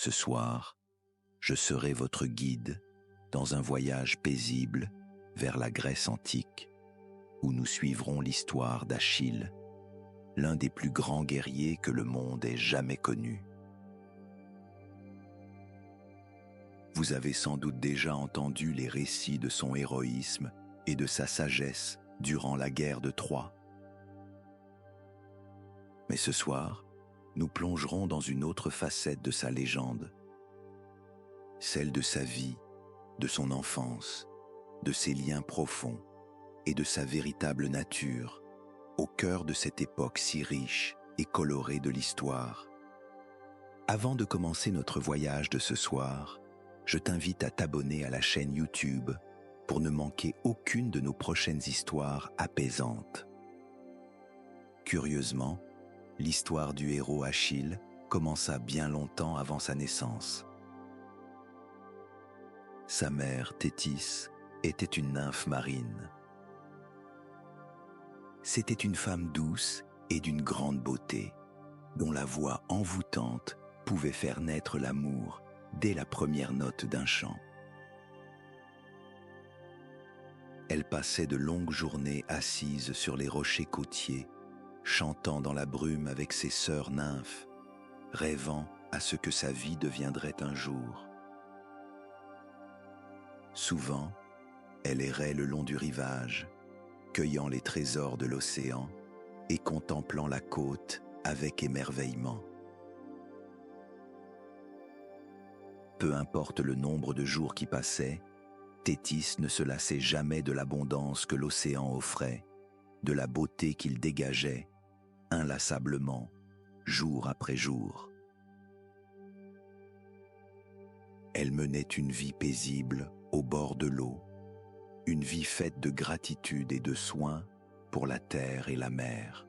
Ce soir, je serai votre guide dans un voyage paisible vers la Grèce antique, où nous suivrons l'histoire d'Achille, l'un des plus grands guerriers que le monde ait jamais connu. Vous avez sans doute déjà entendu les récits de son héroïsme et de sa sagesse durant la guerre de Troie. Mais ce soir, nous plongerons dans une autre facette de sa légende, celle de sa vie, de son enfance, de ses liens profonds et de sa véritable nature, au cœur de cette époque si riche et colorée de l'histoire. Avant de commencer notre voyage de ce soir, je t'invite à t'abonner à la chaîne YouTube pour ne manquer aucune de nos prochaines histoires apaisantes. Curieusement, l'histoire du héros Achille commença bien longtemps avant sa naissance. Sa mère, Thétis, était une nymphe marine. C'était une femme douce et d'une grande beauté, dont la voix envoûtante pouvait faire naître l'amour dès la première note d'un chant. Elle passait de longues journées assise sur les rochers côtiers, chantant dans la brume avec ses sœurs nymphes, rêvant à ce que sa vie deviendrait un jour. Souvent, elle errait le long du rivage, cueillant les trésors de l'océan et contemplant la côte avec émerveillement. Peu importe le nombre de jours qui passaient, Thétis ne se lassait jamais de l'abondance que l'océan offrait, de la beauté qu'il dégageait, inlassablement, jour après jour. Elle menait une vie paisible au bord de l'eau, une vie faite de gratitude et de soins pour la terre et la mer.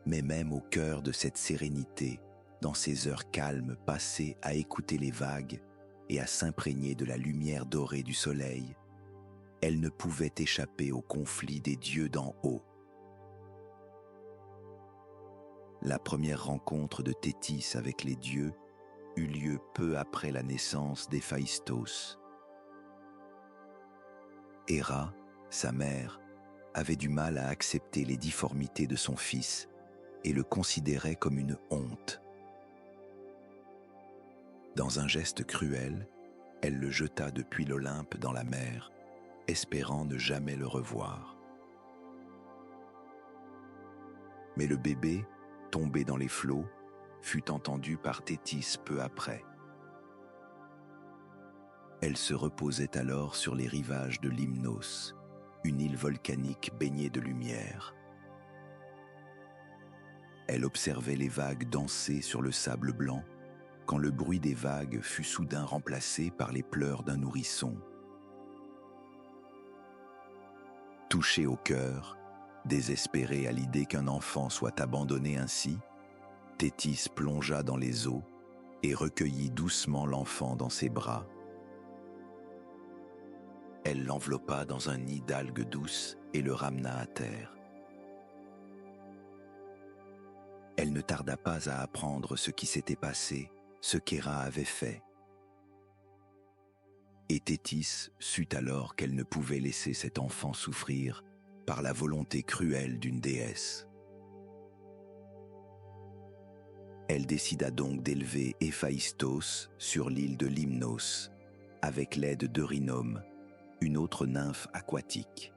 Mais même au cœur de cette sérénité, dans ces heures calmes passées à écouter les vagues et à s'imprégner de la lumière dorée du soleil, elle ne pouvait échapper au conflit des dieux d'en haut. La première rencontre de Thétis avec les dieux eut lieu peu après la naissance d'Héphaïstos. Héra, sa mère, avait du mal à accepter les difformités de son fils et le considérait comme une honte. Dans un geste cruel, elle le jeta depuis l'Olympe dans la mer, espérant ne jamais le revoir. Mais le bébé, tombé dans les flots, fut entendu par Thétis peu après. Elle se reposait alors sur les rivages de Limnos, une île volcanique baignée de lumière. Elle observait les vagues danser sur le sable blanc, quand le bruit des vagues fut soudain remplacé par les pleurs d'un nourrisson. Touchée au cœur, désespérée à l'idée qu'un enfant soit abandonné ainsi, Thétis plongea dans les eaux et recueillit doucement l'enfant dans ses bras. Elle l'enveloppa dans un nid d'algues douces et le ramena à terre. Elle ne tarda pas à apprendre ce qui s'était passé, ce qu'Héra avait fait. Et Thétis sut alors qu'elle ne pouvait laisser cet enfant souffrir par la volonté cruelle d'une déesse. Elle décida donc d'élever Héphaïstos sur l'île de Limnos, avec l'aide d'Eurynome, une autre nymphe aquatique.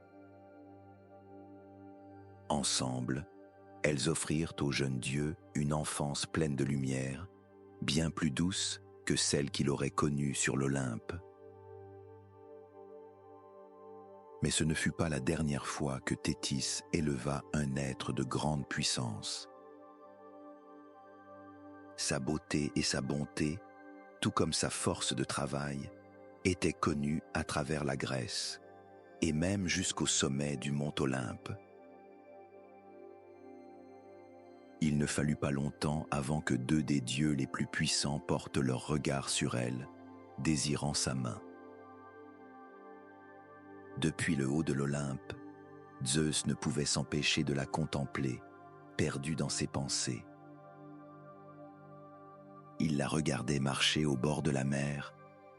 Ensemble, elles offrirent au jeune dieu une enfance pleine de lumière, bien plus douce que celle qu'il aurait connue sur l'Olympe. Mais ce ne fut pas la dernière fois que Thétis éleva un être de grande puissance. Sa beauté et sa bonté, tout comme sa force de travail, étaient connues à travers la Grèce, et même jusqu'au sommet du mont Olympe. Il ne fallut pas longtemps avant que deux des dieux les plus puissants portent leur regard sur elle, désirant sa main. Depuis le haut de l'Olympe, Zeus ne pouvait s'empêcher de la contempler, perdu dans ses pensées. il la regardait marcher au bord de la mer,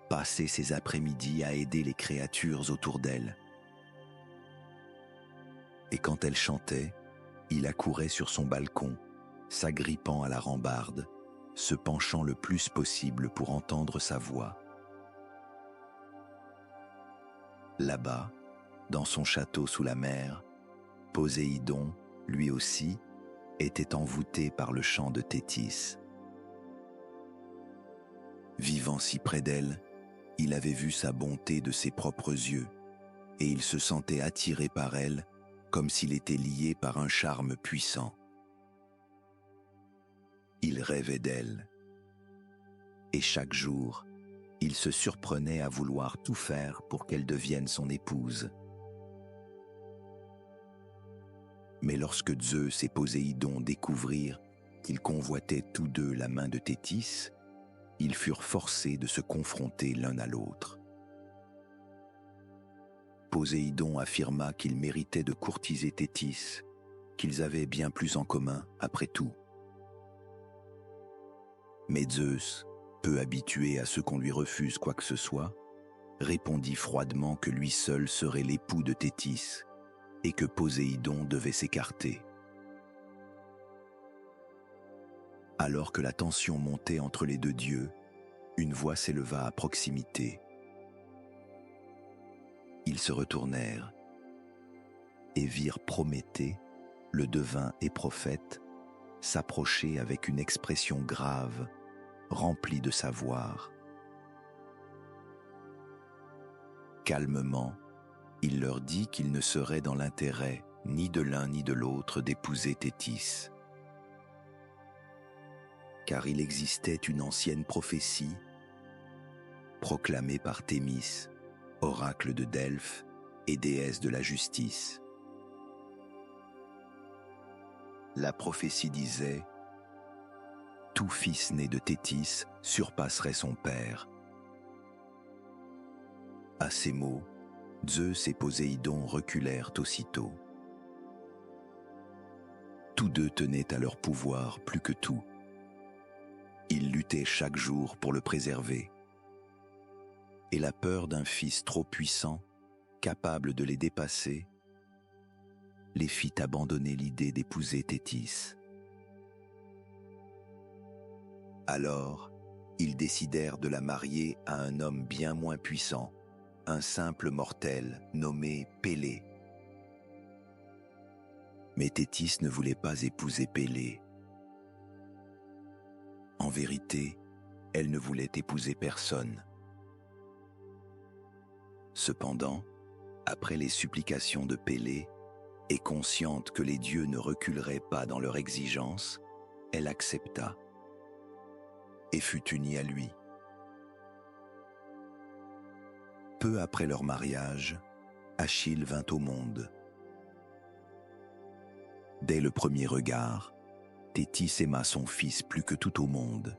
passer ses après-midi à aider les créatures autour d'elle. Et quand elle chantait, il accourait sur son balcon, s'agrippant à la rambarde, se penchant le plus possible pour entendre sa voix. Là-bas, dans son château sous la mer, Poséidon, lui aussi, était envoûté par le chant de Thétis. Vivant si près d'elle, il avait vu sa bonté de ses propres yeux, et il se sentait attiré par elle comme s'il était lié par un charme puissant. Il rêvait d'elle, et chaque jour, il se surprenait à vouloir tout faire pour qu'elle devienne son épouse. Mais lorsque Zeus et Poséidon découvrirent qu'ils convoitaient tous deux la main de Thétis, ils furent forcés de se confronter l'un à l'autre. Poséidon affirma qu'il méritait de courtiser Thétis, qu'ils avaient bien plus en commun après tout. Mais Zeus, peu habitué à ce qu'on lui refuse quoi que ce soit, répondit froidement que lui seul serait l'époux de Thétis et que Poséidon devait s'écarter. Alors que la tension montait entre les deux dieux, une voix s'éleva à proximité. Ils se retournèrent et virent Prométhée, le devin et prophète, s'approcher avec une expression grave, remplie de savoir. Calmement, il leur dit qu'il ne serait dans l'intérêt ni de l'un ni de l'autre d'épouser Thétis. Car il existait une ancienne prophétie, proclamée par Thémis, oracle de Delphes et déesse de la justice. La prophétie disait « Tout fils né de Thétis surpasserait son père ». À ces mots, Zeus et Poséidon reculèrent aussitôt. Tous deux tenaient à leur pouvoir plus que tout. Ils luttaient chaque jour pour le préserver. Et la peur d'un fils trop puissant, capable de les dépasser, les fit abandonner l'idée d'épouser Thétis. Alors, ils décidèrent de la marier à un homme bien moins puissant, un simple mortel nommé Pélée. Mais Thétis ne voulait pas épouser Pélée. En vérité, elle ne voulait épouser personne. Cependant, après les supplications de Pélée, et consciente que les dieux ne reculeraient pas dans leur exigence, elle accepta et fut unie à lui. Peu après leur mariage, Achille vint au monde. Dès le premier regard, Thétis aima son fils plus que tout au monde.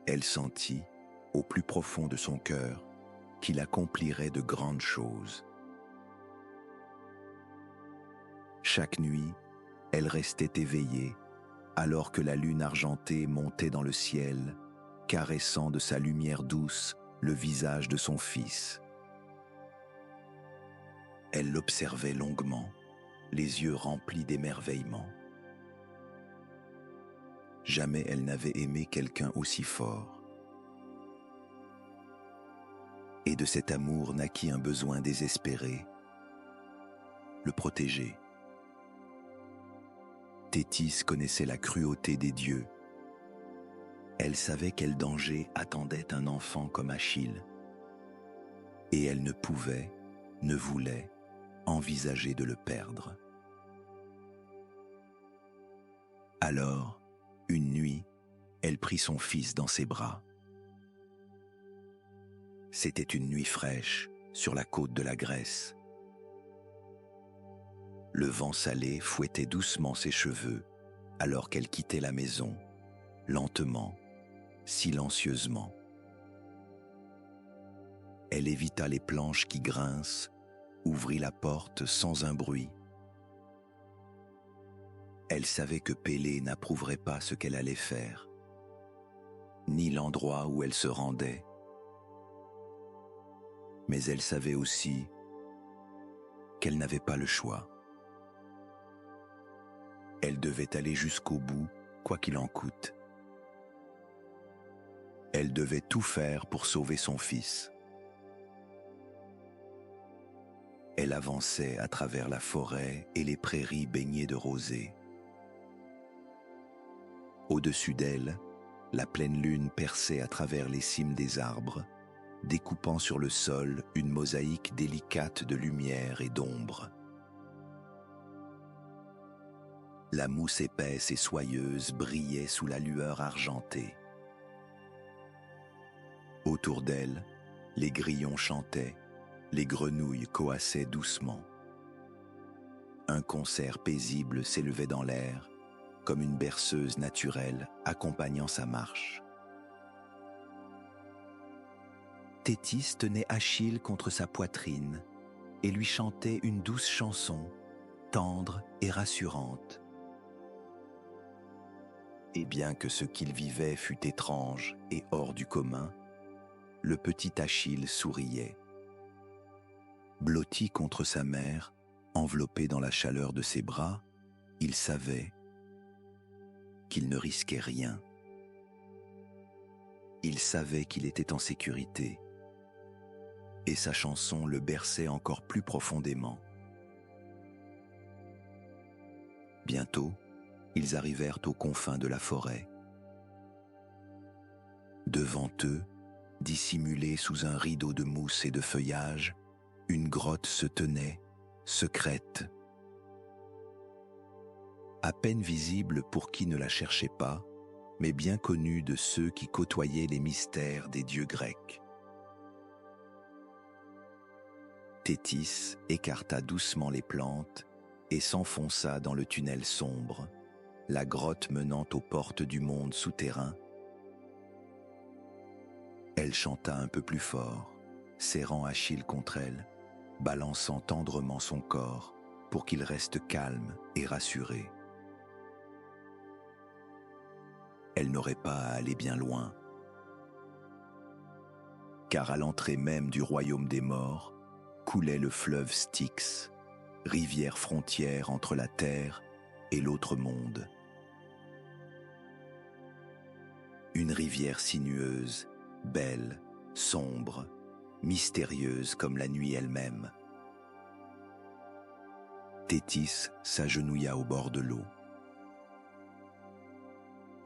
Elle sentit, au plus profond de son cœur, qu'il accomplirait de grandes choses. Chaque nuit, elle restait éveillée, alors que la lune argentée montait dans le ciel, caressant de sa lumière douce le visage de son fils. Elle l'observait longuement, les yeux remplis d'émerveillement. Jamais elle n'avait aimé quelqu'un aussi fort. Et de cet amour naquit un besoin désespéré, le protéger. Thétis connaissait la cruauté des dieux. Elle savait quel danger attendait un enfant comme Achille. Et elle ne pouvait, ne voulait, envisager de le perdre. Alors, une nuit, elle prit son fils dans ses bras. C'était une nuit fraîche, sur la côte de la Grèce. Le vent salé fouettait doucement ses cheveux, alors qu'elle quittait la maison, lentement, silencieusement. Elle évita les planches qui grincent, ouvrit la porte sans un bruit. Elle savait que Pélée n'approuverait pas ce qu'elle allait faire. ni l'endroit où elle se rendait. Mais elle savait aussi qu'elle n'avait pas le choix. Elle devait aller jusqu'au bout, quoi qu'il en coûte. Elle devait tout faire pour sauver son fils. Elle avançait à travers la forêt et les prairies baignées de rosée. Au-dessus d'elle, la pleine lune perçait à travers les cimes des arbres, découpant sur le sol une mosaïque délicate de lumière et d'ombre. La mousse épaisse et soyeuse brillait sous la lueur argentée. Autour d'elle, les grillons chantaient, les grenouilles coassaient doucement. Un concert paisible s'élevait dans l'air, comme une berceuse naturelle accompagnant sa marche. Thétis tenait Achille contre sa poitrine et lui chantait une douce chanson, tendre et rassurante. Et bien que ce qu'il vivait fût étrange et hors du commun, le petit Achille souriait. Blotti contre sa mère, enveloppé dans la chaleur de ses bras, il savait qu'il ne risquait rien. Il savait qu'il était en sécurité, et sa chanson le berçait encore plus profondément. Bientôt, ils arrivèrent aux confins de la forêt. Devant eux, dissimulée sous un rideau de mousse et de feuillage, une grotte se tenait, secrète. À peine visible pour qui ne la cherchait pas, mais bien connue de ceux qui côtoyaient les mystères des dieux grecs. Thétis écarta doucement les plantes et s'enfonça dans le tunnel sombre, la grotte menant aux portes du monde souterrain. Elle chanta un peu plus fort, serrant Achille contre elle, balançant tendrement son corps pour qu'il reste calme et rassuré. Elle n'aurait pas à aller bien loin, car à l'entrée même du royaume des morts coulait le fleuve Styx, rivière frontière entre la terre et l'autre monde. Une rivière sinueuse, belle, sombre, mystérieuse comme la nuit elle-même. Thétis s'agenouilla au bord de l'eau.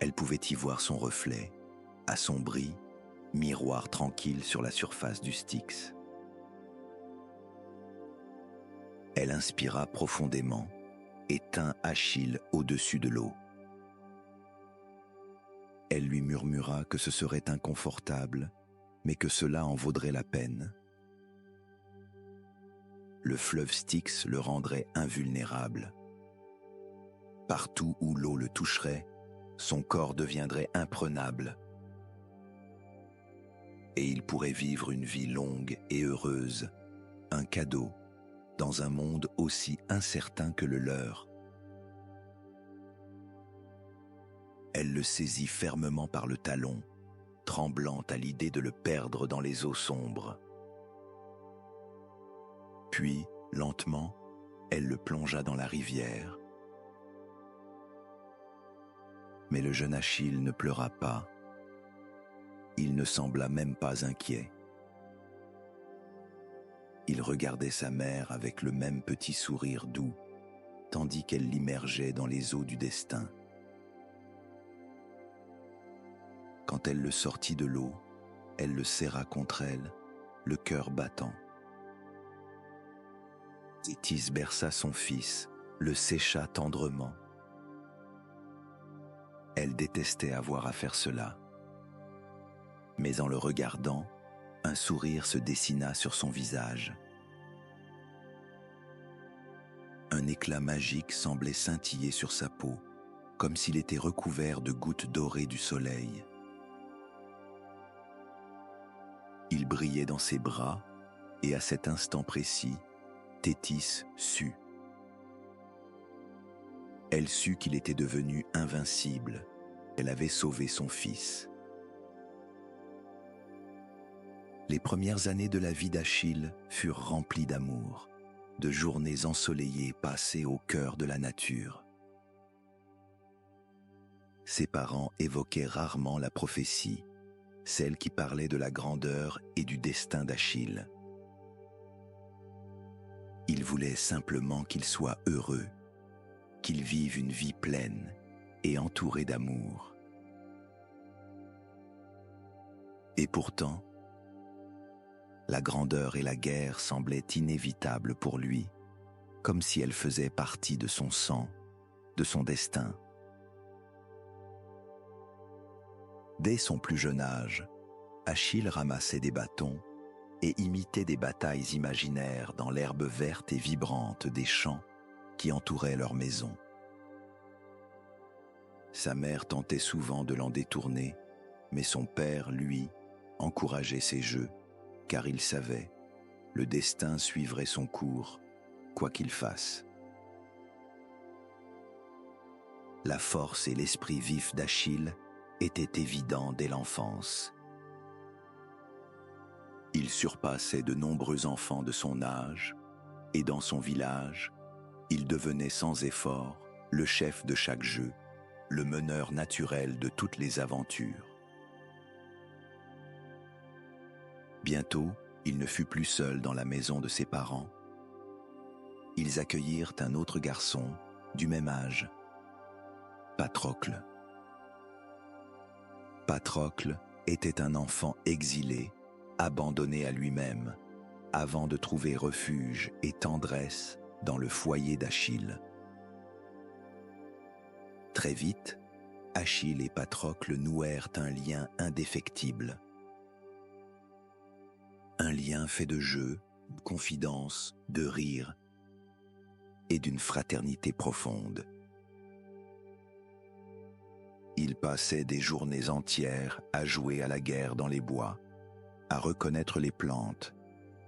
Elle pouvait y voir son reflet, assombri, miroir tranquille sur la surface du Styx. Elle inspira profondément et tint Achille au-dessus de l'eau. Elle lui murmura que ce serait inconfortable, mais que cela en vaudrait la peine. Le fleuve Styx le rendrait invulnérable. Partout où l'eau le toucherait, son corps deviendrait imprenable. Et il pourrait vivre une vie longue et heureuse, un cadeau, dans un monde aussi incertain que le leur. Elle le saisit fermement par le talon, tremblante à l'idée de le perdre dans les eaux sombres. Puis, lentement, elle le plongea dans la rivière. Mais le jeune Achille ne pleura pas. Il ne sembla même pas inquiet. Il regardait sa mère avec le même petit sourire doux, tandis qu'elle l'immergeait dans les eaux du destin. Quand elle le sortit de l'eau, elle le serra contre elle, le cœur battant. Thétis berça son fils, le sécha tendrement. Elle détestait avoir à faire cela. Mais en le regardant, un sourire se dessina sur son visage. Un éclat magique semblait scintiller sur sa peau, comme s'il était recouvert de gouttes dorées du soleil. Il brillait dans ses bras, et à cet instant précis, Thétis sut. Elle sut qu'il était devenu invincible. Elle avait sauvé son fils. Les premières années de la vie d'Achille furent remplies d'amour, de journées ensoleillées passées au cœur de la nature. Ses parents évoquaient rarement la prophétie, celle qui parlait de la grandeur et du destin d'Achille. Ils voulaient simplement qu'il soit heureux, qu'il vive une vie pleine et entourée d'amour. Et pourtant, la grandeur et la guerre semblaient inévitables pour lui, comme si elles faisaient partie de son sang, de son destin. Dès son plus jeune âge, Achille ramassait des bâtons et imitait des batailles imaginaires dans l'herbe verte et vibrante des champs qui entouraient leur maison. Sa mère tentait souvent de l'en détourner, mais son père, lui, encourageait ses jeux, car il savait, le destin suivrait son cours, quoi qu'il fasse. La force et l'esprit vif d'Achille étaient évidents dès l'enfance. Il surpassait de nombreux enfants de son âge, et dans son village, il devenait sans effort le chef de chaque jeu, le meneur naturel de toutes les aventures. Bientôt, il ne fut plus seul dans la maison de ses parents. Ils accueillirent un autre garçon, du même âge, Patrocle. Patrocle était un enfant exilé, abandonné à lui-même, avant de trouver refuge et tendresse dans le foyer d'Achille. Très vite, Achille et Patrocle nouèrent un lien indéfectible. Un lien fait de jeux, de confidences, de rires et d'une fraternité profonde. Ils passaient des journées entières à jouer à la guerre dans les bois, à reconnaître les plantes,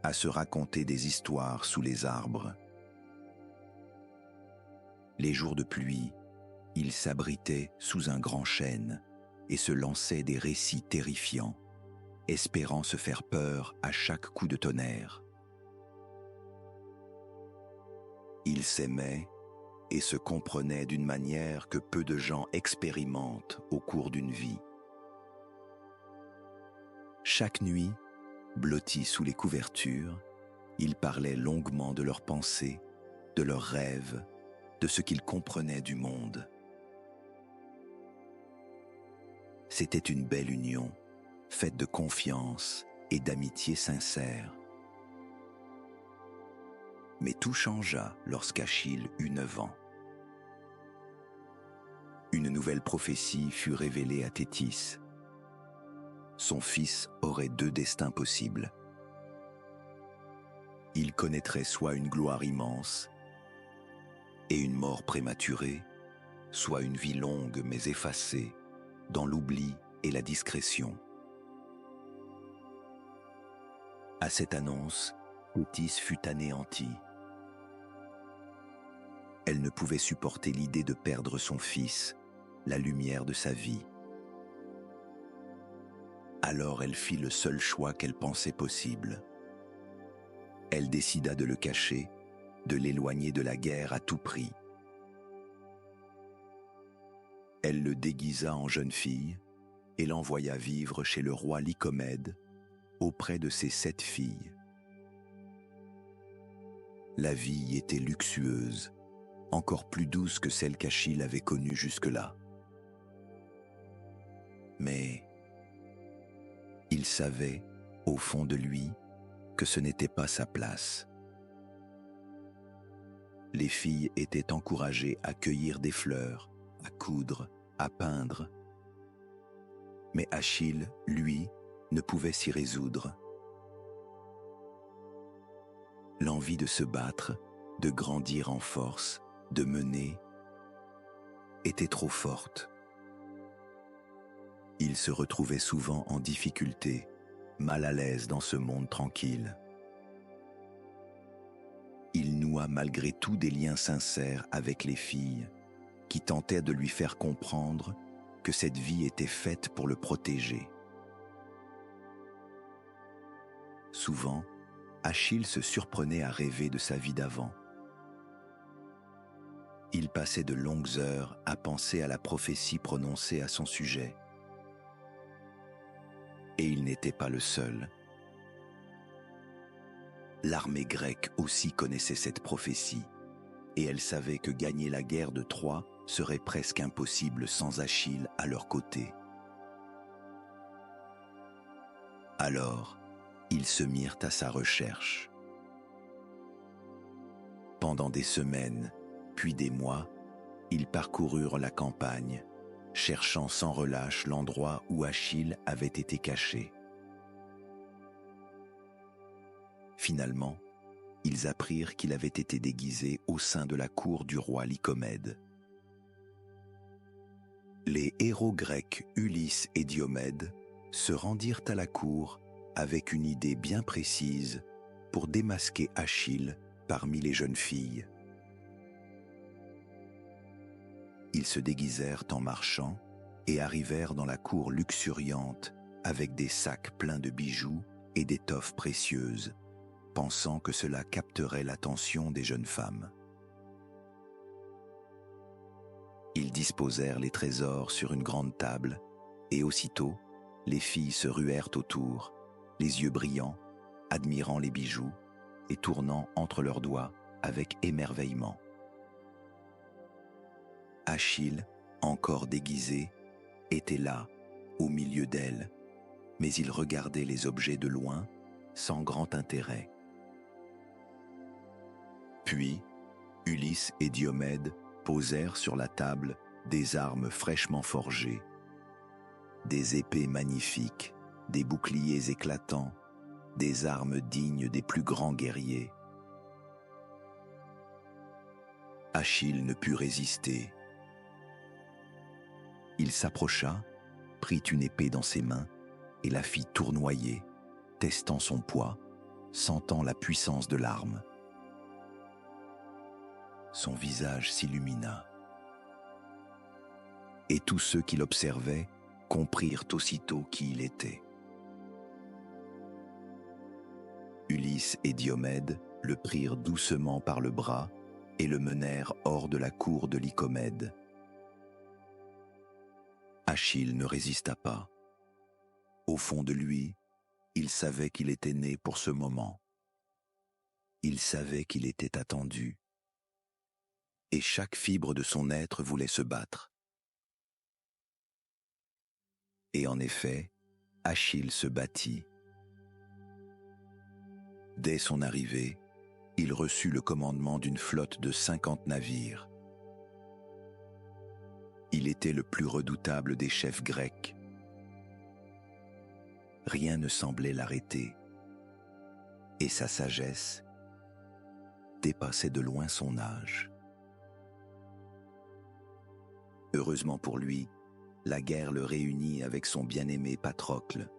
à se raconter des histoires sous les arbres. Les jours de pluie, ils s'abritaient sous un grand chêne et se lançaient des récits terrifiants, espérant se faire peur à chaque coup de tonnerre. Ils s'aimaient et se comprenaient d'une manière que peu de gens expérimentent au cours d'une vie. Chaque nuit, blottis sous les couvertures, ils parlaient longuement de leurs pensées, de leurs rêves, de ce qu'ils comprenaient du monde. C'était une belle union, faite de confiance et d'amitié sincère. Mais tout changea lorsqu'Achille eut 9 ans. Une nouvelle prophétie fut révélée à Thétis. Son fils aurait 2 destins possibles. Il connaîtrait soit une gloire immense et une mort prématurée, soit une vie longue mais effacée, dans l'oubli et la discrétion. À cette annonce, Thétis fut anéantie. Elle ne pouvait supporter l'idée de perdre son fils, la lumière de sa vie. Alors elle fit le seul choix qu'elle pensait possible. Elle décida de le cacher, de l'éloigner de la guerre à tout prix. Elle le déguisa en jeune fille et l'envoya vivre chez le roi Lycomède, auprès de ses 7 filles. La vie y était luxueuse, encore plus douce que celle qu'Achille avait connue jusque-là. Mais il savait, au fond de lui, que ce n'était pas sa place. Les filles étaient encouragées à cueillir des fleurs, à coudre, à peindre. Mais Achille, lui, ne pouvait s'y résoudre. L'envie de se battre, de grandir en force, de mener, était trop forte. Il se retrouvait souvent en difficulté, mal à l'aise dans ce monde tranquille. Il noua malgré tout des liens sincères avec les filles, qui tentèrent de lui faire comprendre que cette vie était faite pour le protéger. Souvent, Achille se surprenait à rêver de sa vie d'avant. Il passait de longues heures à penser à la prophétie prononcée à son sujet. Et il n'était pas le seul. L'armée grecque aussi connaissait cette prophétie, et elle savait que gagner la guerre de Troie serait presque impossible sans Achille à leur côté. Alors, ils se mirent à sa recherche. Pendant des semaines, puis des mois, ils parcoururent la campagne, cherchant sans relâche l'endroit où Achille avait été caché. Finalement, ils apprirent qu'il avait été déguisé au sein de la cour du roi Lycomède. Les héros grecs Ulysse et Diomède se rendirent à la cour avec une idée bien précise pour démasquer Achille parmi les jeunes filles. Ils se déguisèrent en marchands et arrivèrent dans la cour luxuriante avec des sacs pleins de bijoux et d'étoffes précieuses, pensant que cela capterait l'attention des jeunes femmes. Ils disposèrent les trésors sur une grande table, et aussitôt, les filles se ruèrent autour, les yeux brillants, admirant les bijoux et tournant entre leurs doigts avec émerveillement. Achille, encore déguisé, était là, au milieu d'elles, mais il regardait les objets de loin, sans grand intérêt. Puis, Ulysse et Diomède posèrent sur la table des armes fraîchement forgées, des épées magnifiques, des boucliers éclatants, des armes dignes des plus grands guerriers. Achille ne put résister. Il s'approcha, prit une épée dans ses mains et la fit tournoyer, testant son poids, sentant la puissance de l'arme. Son visage s'illumina. Et tous ceux qui l'observaient comprirent aussitôt qui il était. Ulysse et Diomède le prirent doucement par le bras et le menèrent hors de la cour de Lycomède. Achille ne résista pas. Au fond de lui, il savait qu'il était né pour ce moment. Il savait qu'il était attendu. Et chaque fibre de son être voulait se battre. Et en effet, Achille se battit. Dès son arrivée, il reçut le commandement d'une flotte de 50 navires. Il était le plus redoutable des chefs grecs. Rien ne semblait l'arrêter, et sa sagesse dépassait de loin son âge. Heureusement pour lui, la guerre le réunit avec son bien-aimé Patrocle.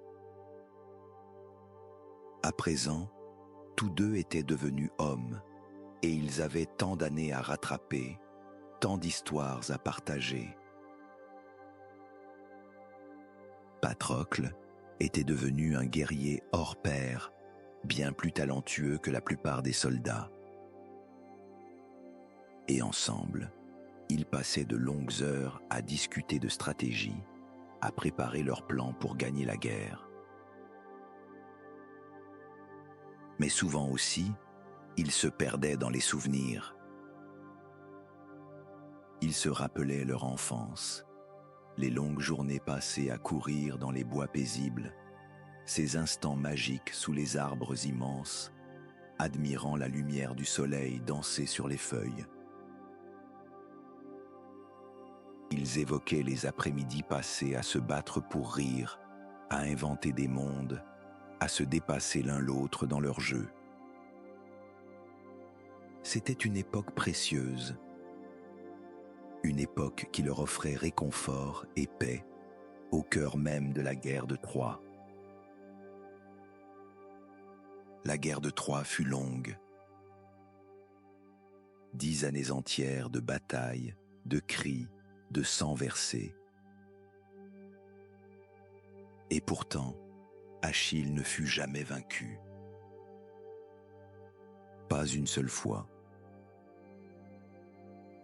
À présent, tous deux étaient devenus hommes, et ils avaient tant d'années à rattraper, tant d'histoires à partager. Patrocle était devenu un guerrier hors pair, bien plus talentueux que la plupart des soldats. Et ensemble, ils passaient de longues heures à discuter de stratégie, à préparer leurs plans pour gagner la guerre. Mais souvent aussi, ils se perdaient dans les souvenirs. Ils se rappelaient leur enfance, les longues journées passées à courir dans les bois paisibles, ces instants magiques sous les arbres immenses, admirant la lumière du soleil danser sur les feuilles. Ils évoquaient les après-midi passés à se battre pour rire, à inventer des mondes, à se dépasser l'un l'autre dans leurs jeux. C'était une époque précieuse, une époque qui leur offrait réconfort et paix au cœur même de la guerre de Troie. La guerre de Troie fut longue. 10 années entières de batailles, de cris, de sang versé. Et pourtant, Achille ne fut jamais vaincu. pas une seule fois.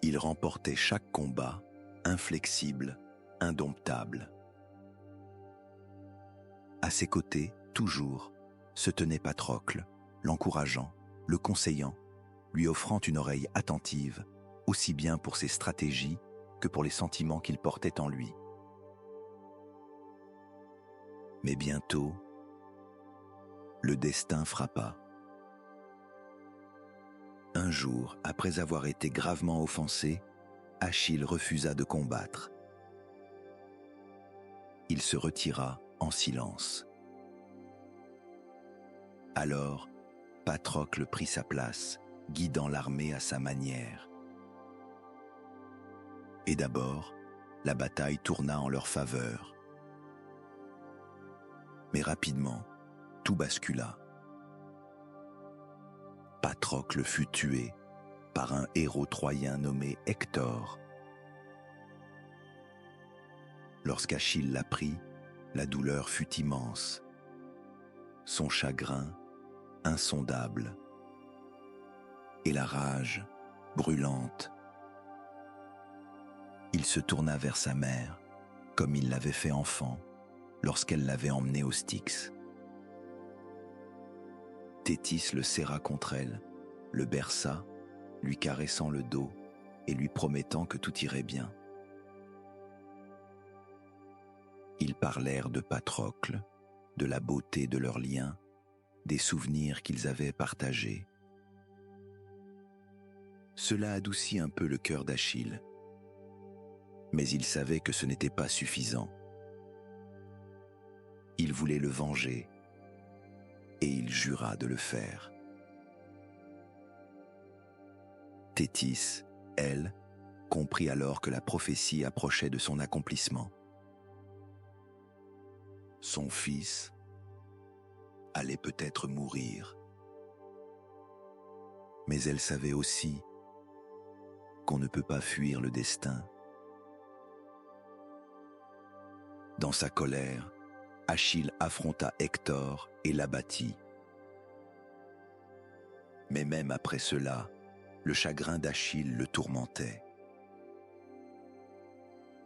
Il remportait chaque combat, inflexible, indomptable. À ses côtés, toujours, se tenait Patrocle, l'encourageant, le conseillant, lui offrant une oreille attentive, aussi bien pour ses stratégies que pour les sentiments qu'il portait en lui. Mais bientôt, le destin frappa. Un jour, après avoir été gravement offensé, Achille refusa de combattre. Il se retira en silence. Alors, Patrocle prit sa place, guidant l'armée à sa manière. Et d'abord, la bataille tourna en leur faveur. Mais rapidement, tout bascula. Patrocle fut tué par un héros troyen nommé Hector. Lorsqu'Achille l'apprit, la douleur fut immense, son chagrin insondable, et la rage brûlante. Il se tourna vers sa mère, comme il l'avait fait enfant, lorsqu'elle l'avait emmené au Styx. Thétis le serra contre elle, le berça, lui caressant le dos et lui promettant que tout irait bien. Ils parlèrent de Patrocle, de la beauté de leur lien, des souvenirs qu'ils avaient partagés. Cela adoucit un peu le cœur d'Achille, mais il savait que ce n'était pas suffisant. Il voulait le venger, et il jura de le faire. Thétis, elle, comprit alors que la prophétie approchait de son accomplissement. Son fils allait peut-être mourir. Mais elle savait aussi qu'on ne peut pas fuir le destin. Dans sa colère, Achille affronta Hector et l'abattit. Mais même après cela, le chagrin d'Achille le tourmentait.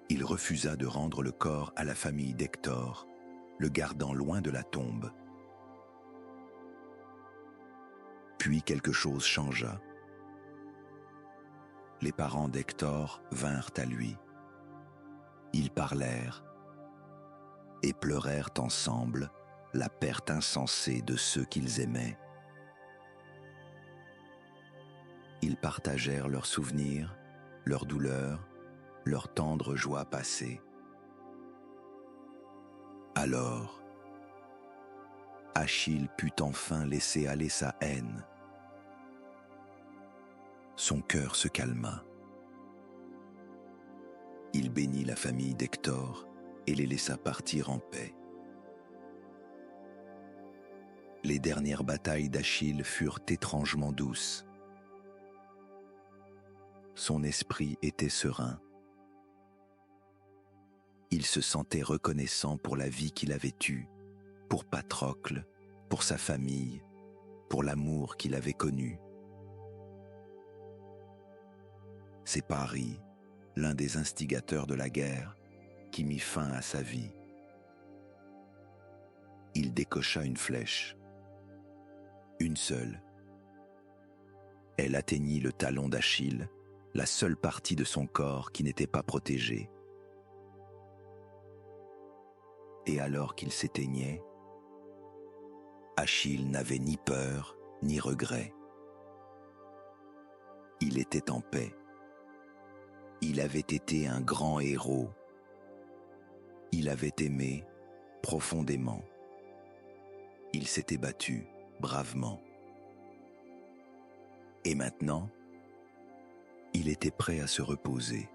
Il refusa de rendre le corps à la famille d'Hector, le gardant loin de la tombe. Puis quelque chose changea. Les parents d'Hector vinrent à lui. Ils parlèrent et pleurèrent ensemble la perte insensée de ceux qu'ils aimaient. Ils partagèrent leurs souvenirs, leurs douleurs, leur tendre joie passée. Alors, Achille put enfin laisser aller sa haine. Son cœur se calma. Il bénit la famille d'Hector et les laissa partir en paix. Les dernières batailles d'Achille furent étrangement douces. Son esprit était serein. Il se sentait reconnaissant pour la vie qu'il avait eue, pour Patrocle, pour sa famille, pour l'amour qu'il avait connu. C'est Paris, l'un des instigateurs de la guerre, qui mit fin à sa vie. Il décocha une flèche. Une seule. Elle atteignit le talon d'Achille, la seule partie de son corps qui n'était pas protégée. Et alors qu'il s'éteignait, Achille n'avait ni peur ni regret. Il était en paix. Il avait été un grand héros. Il avait aimé profondément. Il s'était battu bravement. Et maintenant, il était prêt à se reposer.